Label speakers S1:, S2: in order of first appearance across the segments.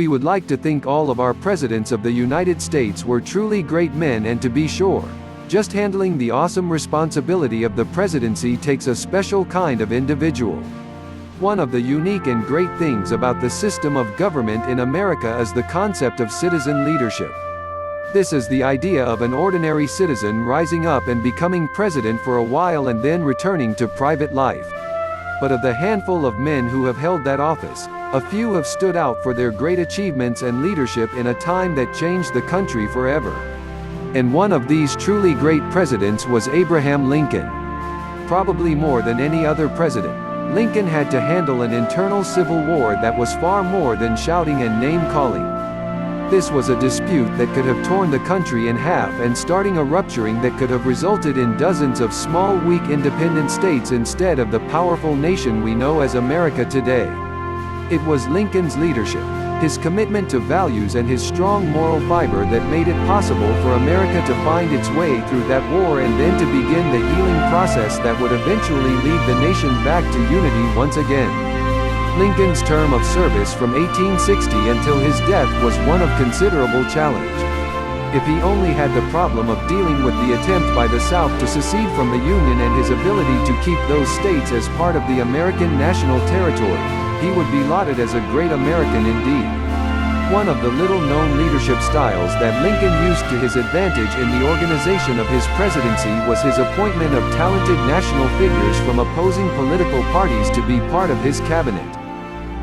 S1: We would like to think all of our presidents of the United States were truly great men, and to be sure, just handling the awesome responsibility of the presidency takes a special kind of individual. One of the unique and great things about the system of government in America is the concept of citizen leadership. This is the idea of an ordinary citizen rising up and becoming president for a while and then returning to private life. But of the handful of men who have held that office, a few have stood out for their great achievements and leadership in a time that changed the country forever. And one of these truly great presidents was Abraham Lincoln. Probably more than any other president, Lincoln had to handle an internal civil war that was far more than shouting and name-calling. This was a dispute that could have torn the country in half and starting a rupturing that could have resulted in dozens of small, weak independent states instead of the powerful nation we know as America today. It was Lincoln's leadership, his commitment to values and his strong moral fiber that made it possible for America to find its way through that war and then to begin the healing process that would eventually lead the nation back to unity once again. Lincoln's term of service from 1860 until his death was one of considerable challenge. If he only had the problem of dealing with the attempt by the South to secede from the Union and his ability to keep those states as part of the American national territory, he would be lauded as a great American indeed. One of the little-known leadership styles that Lincoln used to his advantage in the organization of his presidency was his appointment of talented national figures from opposing political parties to be part of his cabinet.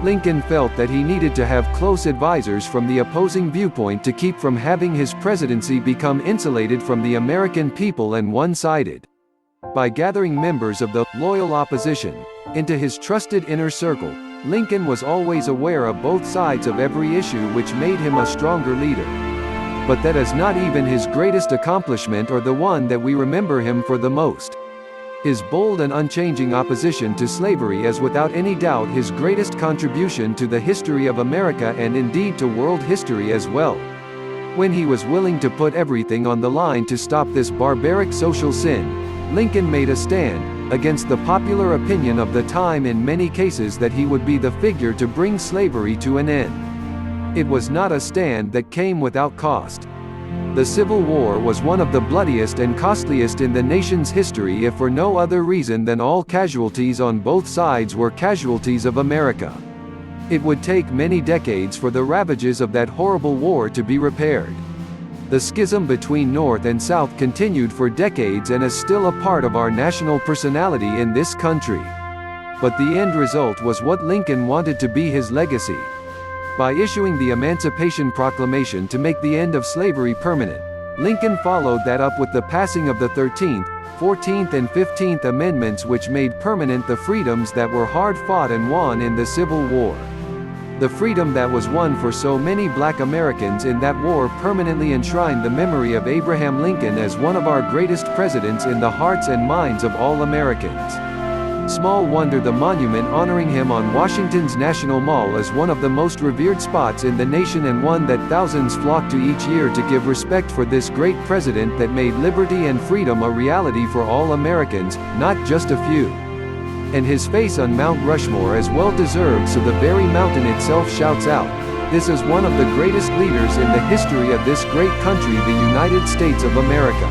S1: Lincoln felt that he needed to have close advisors from the opposing viewpoint to keep from having his presidency become insulated from the American people and one-sided. By gathering members of the loyal opposition into his trusted inner circle, Lincoln was always aware of both sides of every issue, which made him a stronger leader. But that is not even his greatest accomplishment or the one that we remember him for the most. His bold and unchanging opposition to slavery is without any doubt his greatest contribution to the history of America and indeed to world history as well. When he was willing to put everything on the line to stop this barbaric social sin, Lincoln made a stand against the popular opinion of the time in many cases that he would be the figure to bring slavery to an end. It was not a stand that came without cost. The Civil War was one of the bloodiest and costliest in the nation's history, if for no other reason than all casualties on both sides were casualties of America. It would take many decades for the ravages of that horrible war to be repaired. The schism between North and South continued for decades and is still a part of our national personality in this country. But the end result was what Lincoln wanted to be his legacy. By issuing the Emancipation Proclamation to make the end of slavery permanent, Lincoln followed that up with the passing of the 13th, 14th and 15th Amendments, which made permanent the freedoms that were hard-fought and won in the Civil War. The freedom that was won for so many black Americans in that war permanently enshrined the memory of Abraham Lincoln as one of our greatest presidents in the hearts and minds of all Americans. Small wonder the monument honoring him on Washington's National Mall is one of the most revered spots in the nation and one that thousands flock to each year to give respect for this great president that made liberty and freedom a reality for all Americans, not just a few. And his face on Mount Rushmore is well deserved, so the very mountain itself shouts out, "This is one of the greatest leaders in the history of this great country, the United States of America."